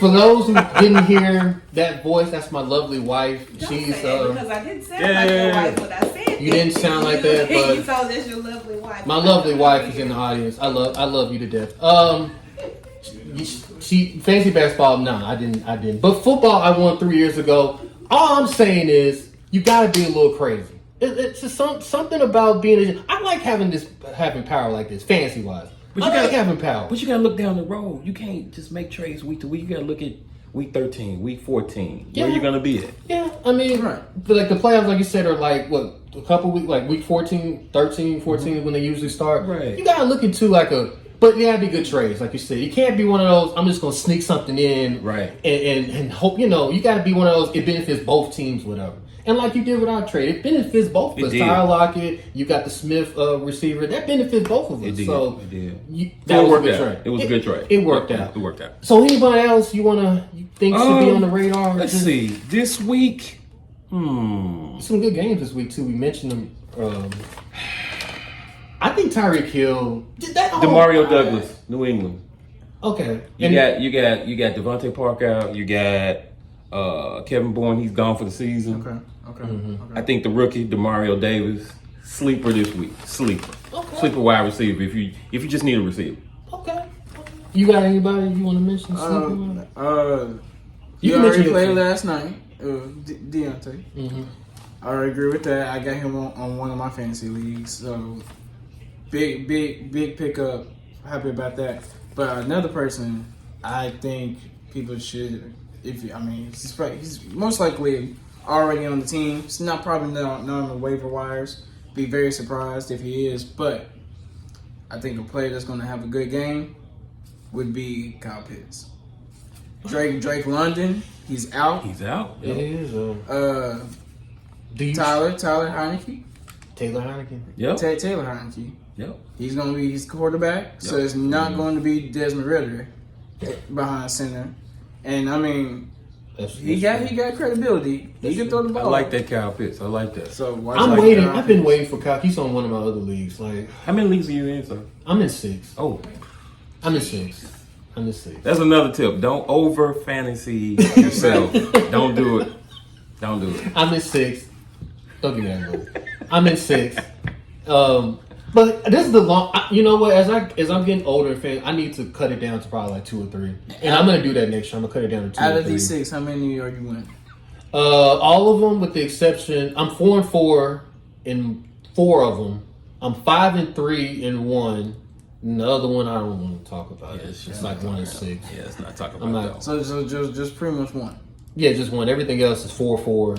those who didn't hear that voice, that's my lovely wife. Don't She's say it because I didn't sound Yeah. like your wife when I said You didn't sound like that, but- you told us your lovely wife. my lovely wife is in the audience. I love you to death. She fancy basketball. No, I didn't. But football, I won 3 years ago. All I'm saying is you got to be a little crazy. It's just something about being. I like having power like this, fantasy wise. But I you like gotta- having power. But you gotta look down the road. You can't just make trades week to week. You gotta look at week 13, week 14. Yeah. Where you gonna be at? Yeah, I mean, Right. but like the playoffs, like you said, are like what a couple weeks, like week 14, 13, 14 when they usually start. Right. You gotta look into but you gotta be good trades, like you said. You can't be one of those. I'm just gonna sneak something in, Right. and hope you gotta be one of those. It benefits both teams, whatever. And like you did with our trade, it benefits both of It us. did. Tyler Lockett, you got the Smith receiver. That benefits both of us. It did. So It did. that It was worked a good out. trade. It was a good trade. It worked out. It worked out. So anybody else you think should be on the radar? Let's see. This week, Some good games this week too. We mentioned them. I think Tyreek Hill. Demario Douglas, New England. Okay. You got Devontae Parker out. You got Kevin Bourne. He's gone for the season. Okay. I think the rookie Demario Davis, sleeper this week. Sleeper wide receiver. If you just need a receiver. Okay. You got anybody you want to mention? You can already mention played it. last night, Deontay. I already agree with that. I got him on one of my fantasy leagues, so big pickup. Happy about that. But another person, I think people should. He's most likely already on the team. It's probably not on the waiver wires. Be very surprised if he is, but I think a player that's going to have a good game would be Kyle Pitts. Drake London, he's out. He's out. It is. Tyler Heineke. Taylor Heineken. Yep. Taylor Heineke. Yep. He's going to be his quarterback, so Yep. it's not going to be Desmond Ritter behind center. And I mean, he got credibility. He can throw the I ball. like that Kyle Pitts. I like that. So watch I'm like waiting. Kyle I've been Pitts. waiting for Kyle. He's on one of my other leagues. Like How many leagues are you in, sir? I'm in 6. Oh, I'm in 6. I'm in 6. that's another tip. Don't over fantasy yourself. Don't do it. Don't do it. I'm in 6. Don't give me that look. I'm in 6. But this is the long. You know what? As I'm getting older, I need to cut it down to probably like 2 or 3. And I'm gonna do that next year. I'm gonna cut it down to 2 Out or of 3. these 6, how many are you winning? All of them with the exception. I'm 4-4 in 4 of them. I'm 5-3 in 1. And the other one I don't want to talk about. Yeah, It's just like 1 and 6. Yeah, let's not talk I'm about not- that. So just pretty much one. Yeah, just 1. Everything else is 4-4.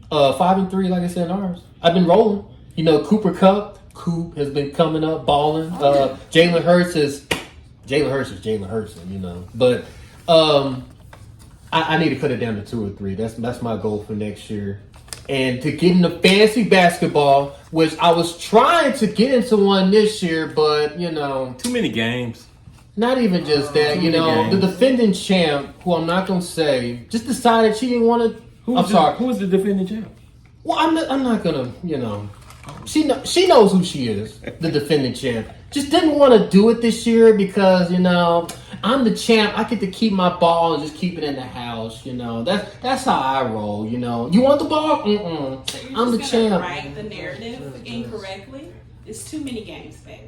5-3, like I said, in ours. I've been rolling. You know, Cooper Kupp. Coop has been coming up, balling. Jalen Hurts is Jalen Hurts, you know. But I need to cut it down to 2 or 3. That's my goal for next year. And to get into fantasy basketball, which I was trying to get into one this year, but you know, Too many games. not even just that. Too You many know, games. the defending champ, who I'm not gonna say, just decided she didn't want to. I'm sorry. Who was the defending champ? Well, I'm not gonna, you know. She knows who she is, the defending champ. Just didn't want to do it this year because, you know, I'm the champ. I get to keep my ball and just keep it in the house, you know. That's how I roll, you know. You want the ball? Mm-mm. So you're I'm the just gonna champ. write the narrative incorrectly. It's too many games, babe.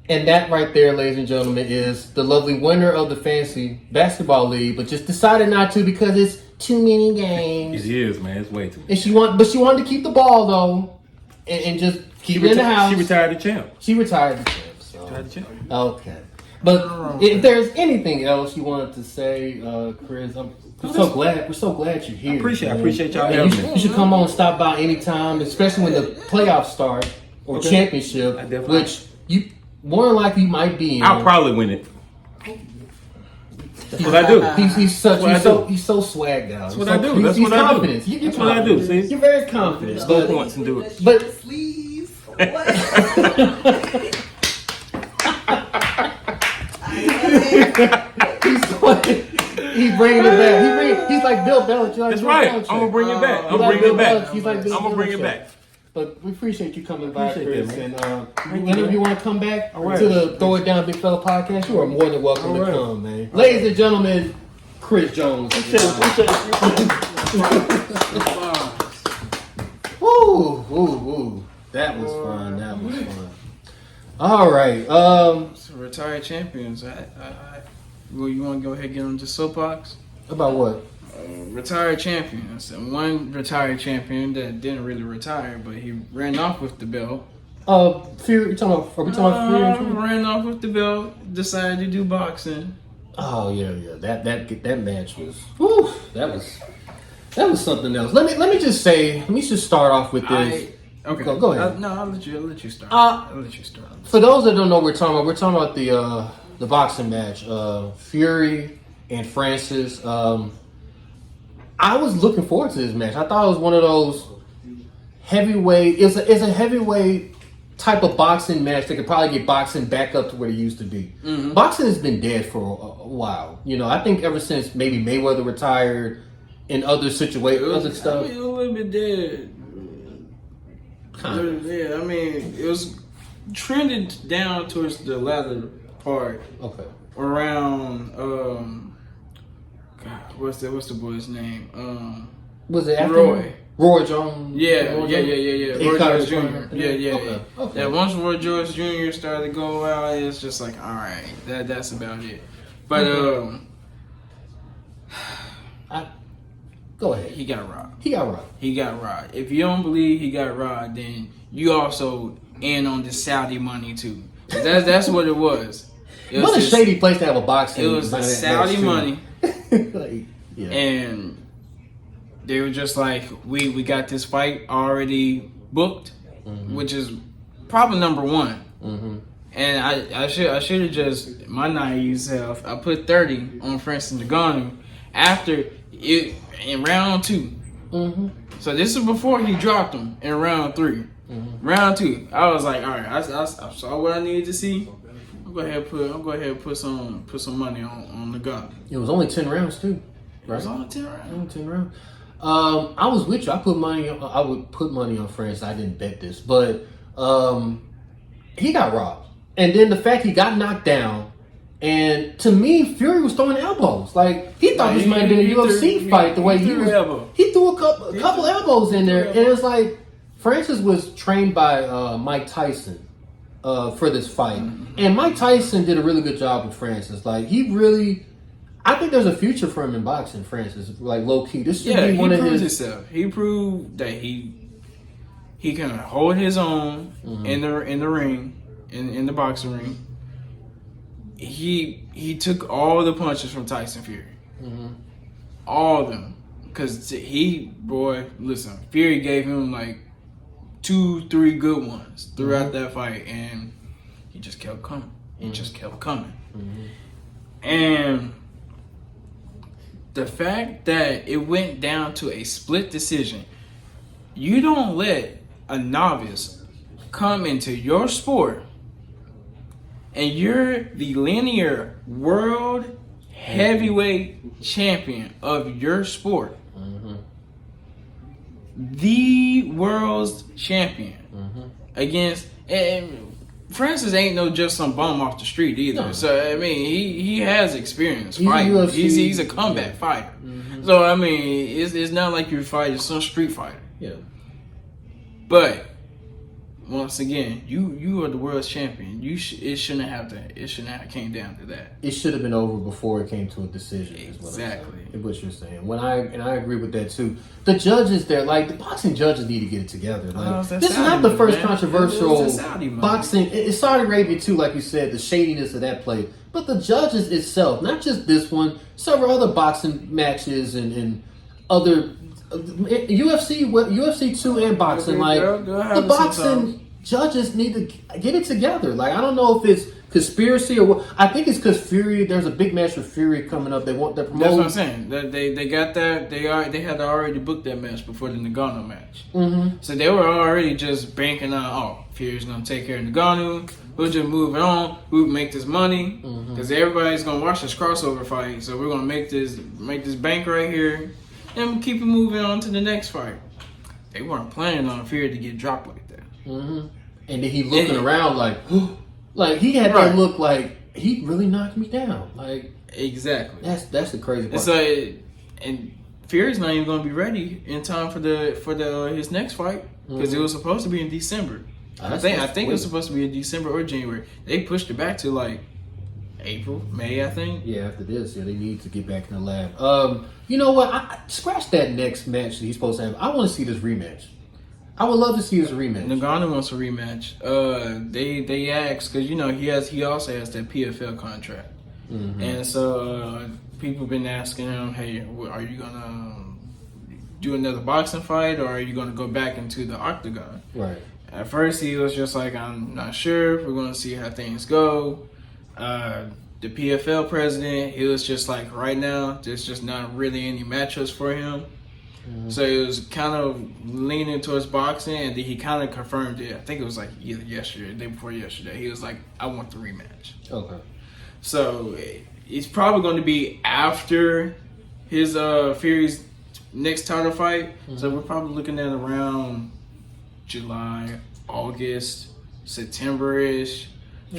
And that right there, ladies and gentlemen, is the lovely winner of the fantasy basketball league, but just decided not to because it's too many games. It is, man. It's way too many. And she wanted to keep the ball though, and just keep it in the house. She retired the champ. She retired the champ. So. Retired the champ. Okay. But if there's anything else you wanted to say, Chris, we're so glad you're here. I man. appreciate y'all And having you, me. you should come on and stop by anytime, especially when the playoffs start or Okay. championship, I definitely- which you more than likely you might be in. I'll probably win it. That's what I do. He's what I do. he's so swagged out. That's what I do. That's He's what I do. confident. You're That's what I do, confident. see? You're very confident. Score But points and do it. But- Sleeves. What? he's bringing it back. He's like Bill Belichick. That's right. I'm gonna bring it back. I'm gonna bring it back. He's like Bill I'm gonna bring it Belichick. back. But we appreciate you coming by, Appreciate Chris. that, man. And whenever you want to come back All right. to the Throw It Down Big Fella podcast, you are more than welcome All to right. come, man. Ladies and gentlemen, Chris Jones. Woo. That was fun. That was fun. All right. So retired champions. Well, you want to go ahead and get on the soapbox? About what? Retired champions. And one retired champion that didn't really retire, but he ran off with the belt. Fury. You talking about? Are we talking about Fury? and Triple? Ran off with the belt. Decided to do boxing. Oh yeah. That match was. Whew, that was something else. Let me just say. Let me just start off with this. Okay. Go ahead. I'll let you start. Uh, I'll let you start. For those that don't know what we're talking about the boxing match. Fury and Francis. I was looking forward to this match. I thought it was one of those heavyweight. It's a heavyweight type of boxing match that could probably get boxing back up to where it used to be. Mm-hmm. Boxing has been dead for a while. You know, I think ever since maybe Mayweather retired and other situations, other stuff. I mean, a little bit dead. Kind Yeah, I mean, it was trended down towards the latter part Okay. around. God, what's the boy's name? Was it after Roy. Roy Jones? Yeah. Roy Jones? Roy Connor Jones Jr. Connor. Yeah. Okay. Yeah, once Roy Jones Jr. started to go out, it's just like, all right, that's about it. But Go ahead. he got robbed. He got robbed. He got robbed. If you don't believe he got robbed, then you also in on the Saudi money too. That's what it was. It What a just- shady place to have a boxing. It was the match, Saudi too. money, Like, yeah. and they were just like, we got this fight already booked, which is problem number one. Mm-hmm. And I should have just, my naive self, I put 30 on Francis Ngannou after it in round 2. Mm-hmm. So this is before he dropped him in round 3. Round 2, I was like, all right, I saw what I needed to see. I'll go ahead and put some money on the gun. It was only 10 rounds too, It was right? on the 10 round. Only 10 rounds. I was with you. I would put money on France. I didn't bet this, but he got robbed. And then the fact he got knocked down, and to me, Fury was throwing elbows. Like he thought this might have been a UFC fight. The way he was, he threw a couple elbows in there, and it was like Francis was trained by Mike Tyson for this fight, and Mike Tyson did a really good job with Francis. Like he really, I think there's a future for him in boxing. Francis, like low key, this should be one of his. Himself. He proved that he can hold his own in the ring, in the boxing ring. He took all the punches from Tyson Fury, all of them, because listen, Fury gave him like 2-3 good ones throughout that fight, and he just kept coming. He just kept coming, and the fact that it went down to a split decision, you don't let a novice come into your sport and you're the linear world heavyweight champion of your sport. The world's champion against, and Francis ain't no just some bum off the street either. No. So I mean, he has experience He's fighting. UFC. He's a combat fighter. So I mean, it's not like you're fighting some street fighter. Yeah. But once again, you are the world's champion. It shouldn't have came down to that. It should have been over before it came to a decision. Exactly. Is what you're saying. I agree with that too. The judges there, like the boxing judges, need to get it together. Like this is not the first controversial boxing. It's Saudi Arabia too, like you said, the shadiness of that play. But the judges itself, not just this one, several other boxing matches and other UFC 2 and boxing. Like the boxing judges need to get it together. Like I don't know if it's conspiracy or what. I think it's because Fury. There's a big match with Fury coming up. They want to promote. That's what I'm saying. They got that. They had already booked that match before the Ngannou match. So they were already just banking on, oh, Fury's gonna take care of Ngannou. We'll just move it on. We'll make this money because everybody's gonna watch this crossover fight. So we're gonna make this bank right here, and we'll keep it moving on to the next fight. They weren't planning on Fury to get dropped like that. And then he looking around like, like he had that look like he really knocked me down. Like exactly. That's the crazy part. And Fury's not even going to be ready in time for his next fight because it was supposed to be in December. I think it was supposed to be in December or January. They pushed it back to like April, May, I think. Yeah, after this, they need to get back in the lab. You know what? I scratch that next match that he's supposed to have. I want to see this rematch. I would love to see his rematch. Ngannou wants a rematch. They asked because he also has that PFL contract, and so people have been asking him, "Hey, are you gonna do another boxing fight, or are you gonna go back into the octagon?" Right. At first, he was just like, "I'm not sure. We're gonna see how things go." The PFL president, he was just like, right now, there's just not really any matchups for him. So it was kind of leaning towards boxing, and then he kind of confirmed it. I think it was like either yesterday, the day before yesterday. He was like, I want the rematch. Okay. So it's probably going to be after his Fury's next title fight. So we're probably looking at around July, August, September-ish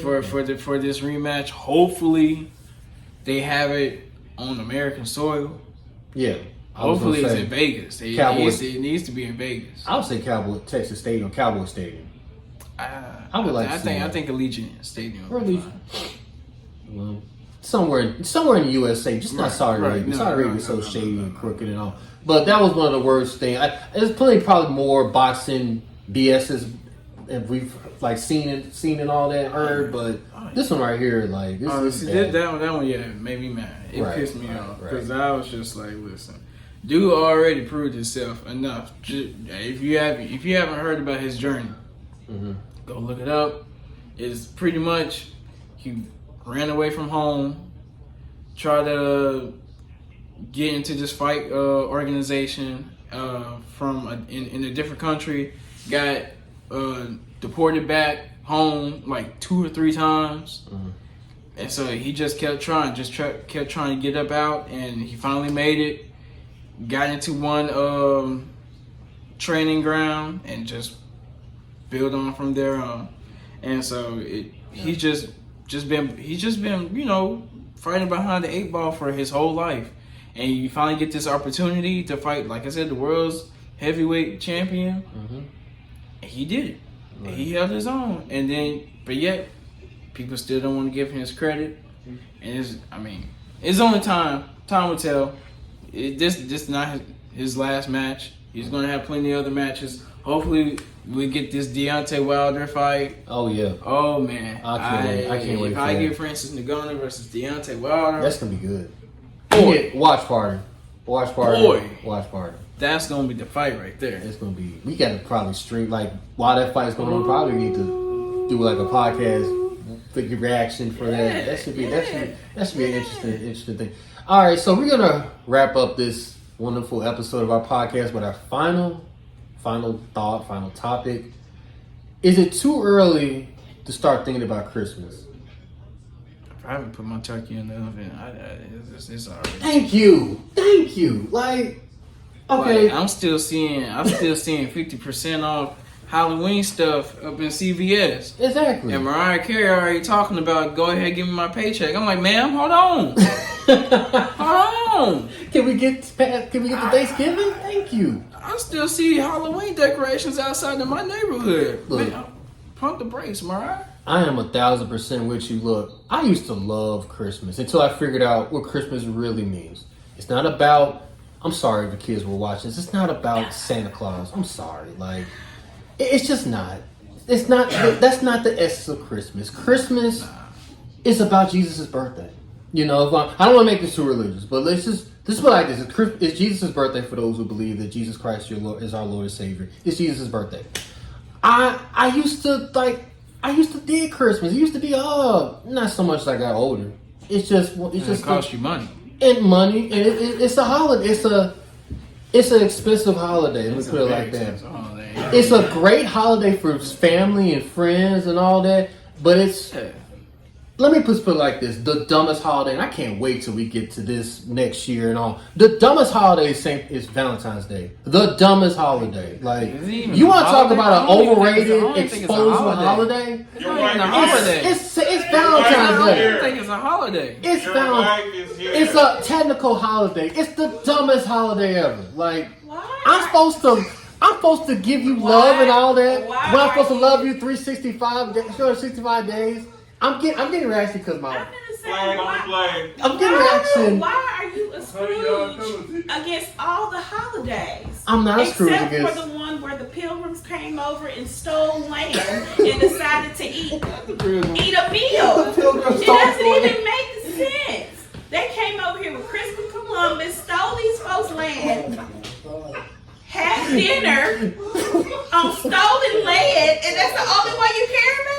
for this rematch. Hopefully they have it on American soil. Yeah. Hopefully it's in Vegas. It needs to be in Vegas. I would say Texas Stadium, Cowboy Stadium. I would like to see that. I think Allegiant Stadium. Or Allegiant. Well, somewhere in the USA, just not Saudi Arabia. Saudi Arabia is so shady and crooked and all. But that was one of the worst things. There's probably more boxing BS's, and we've like seen it all that, heard. But this one right here, like this is bad. that one, yeah, made me mad. It pissed me off because I was just like, listen. Dude already proved himself enough. If you haven't heard about his journey, go look it up. It's pretty much he ran away from home, tried to get into this fight organization from in a different country, got deported back home like 2 or 3 times. And so he just kept trying to get up out, and he finally made it. Got into one training ground and just build on from there on. And so he's just been fighting behind the 8 ball for his whole life. And you finally get this opportunity to fight, like I said, the world's heavyweight champion. He did it. Right. He held his own, but yet people still don't want to give him his credit. And it's only time. Time will tell. This not his last match. He's going to have plenty of other matches. Hopefully, we get this Deontay Wilder fight. Oh yeah. Oh man. I can't wait. If I get Francis Ngannou versus Deontay Wilder, that's gonna be good. Boy, watch party. Watch party. That's gonna be the fight right there. It's gonna be. We gotta probably stream like while that fight's going on. Probably need to do like a podcast, figure reaction for that. That should be an interesting thing. All right, so we're gonna wrap up this wonderful episode of our podcast with our final thought, final topic. Is it too early to start thinking about Christmas? I haven't put my turkey in the oven. It's already. Thank you. Like, okay. Like, I'm still seeing 50% off Halloween stuff up in CVS. Exactly. And Mariah Carey already talking about go ahead, give me my paycheck. I'm like, ma'am, hold on. Hold on. Can we get to Thanksgiving? Thank you. I still see Halloween decorations outside of my neighborhood. Look, man, pump the brakes, Mariah. I am 1,000% with you. Look, I used to love Christmas until I figured out what Christmas really means. It's not about, I'm sorry if the kids were watching this, it's not about Santa Claus. I'm sorry. Like, it's just not. It's not, that's not the essence of Christmas. Christmas is about Jesus' birthday. You know, I don't want to make this too religious, but this is what I think. It's Jesus' birthday for those who believe that Jesus Christ is our Lord and Savior. It's Jesus' birthday. I used to dig Christmas. It used to be not so much as I got older. It costs you money. And it's a holiday. It's an expensive holiday. Let me put it like that. It's a great holiday for family and friends and all that, but it's. Let me put it like this: the dumbest holiday, and I can't wait till we get to this next year and all. The dumbest holiday is Valentine's Day. The dumbest holiday. Like, you want to talk about an overrated, exposable holiday? It's not even a holiday. It's Valentine's Day. I don't think it's a holiday. It's Valentine's. It's a technical holiday. It's the dumbest holiday ever. Like, I'm supposed to give you love and all that. When I'm supposed to love you 365 days. I'm getting reaction because my. I'm getting reaction. Why are you a Scrooge against all the holidays? I'm not a Scrooge except against. for the one where the Pilgrims came over and stole land and decided to eat a meal. It doesn't even make sense. They came over here with Christopher Columbus, stole these folks' land, had dinner on stolen land, and that's the only one you care about?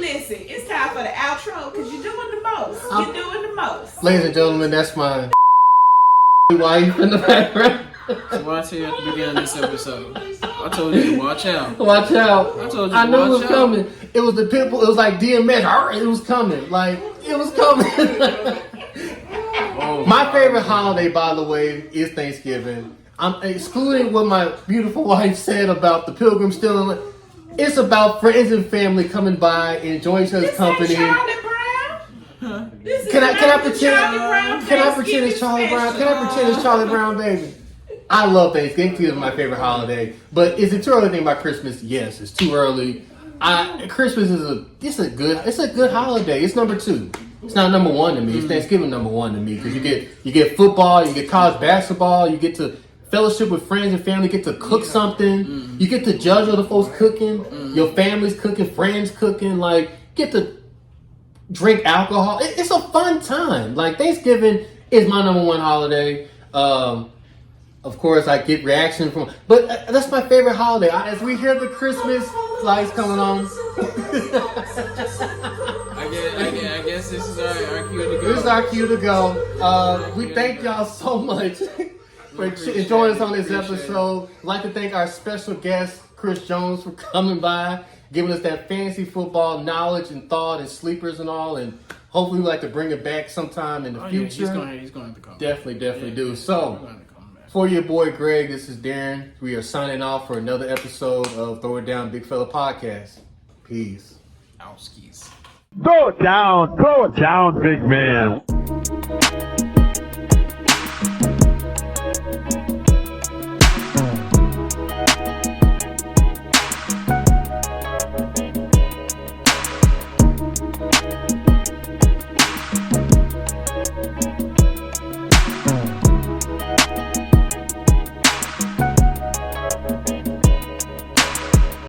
Listen, it's time for the outro because you're doing the most. You're doing the most. Ladies and gentlemen, that's my wife in the background. So what I tell you at the beginning of this episode? I told you to watch out. Watch out. I told you I to knew watch it was out. coming. It was the people. It was like DMX. It was coming. Like, it was coming. My favorite holiday, by the way, is Thanksgiving. I'm excluding what my beautiful wife said about the Pilgrims stealing. It's about friends and family coming by, enjoying each other's company. Charlie Brown? Can I pretend it's Charlie Brown? Can I pretend it's Charlie Brown, baby? I love Thanksgiving. Thanksgiving is my favorite holiday. But is it too early to think about Christmas? Yes, it's too early. Christmas is a good holiday. It's number 2. It's not number 1 to me. It's Thanksgiving number 1 to me because you get football, you get college basketball, you get to fellowship with friends and family, get to cook something. You get to judge other folks cooking. Your family's cooking, friends cooking. Like, get to drink alcohol. It's a fun time. Like, Thanksgiving is my number 1 holiday. Of course, I get reaction from, but that's my favorite holiday. As we hear the Christmas lights coming on. I guess this is our cue to go. This is our cue to go. We thank y'all so much joining us on this episode. I'd like to thank our special guest, Chris Jones, for coming by, giving us that fantasy football knowledge and thought and sleepers and all. And hopefully we'd like to bring it back sometime in the future. Yeah, he's going to come back. Definitely do. So, for your boy Greg, this is Darren. We are signing off for another episode of Throw It Down Big Fella Podcast. Peace. Outskis. Throw it down, big man.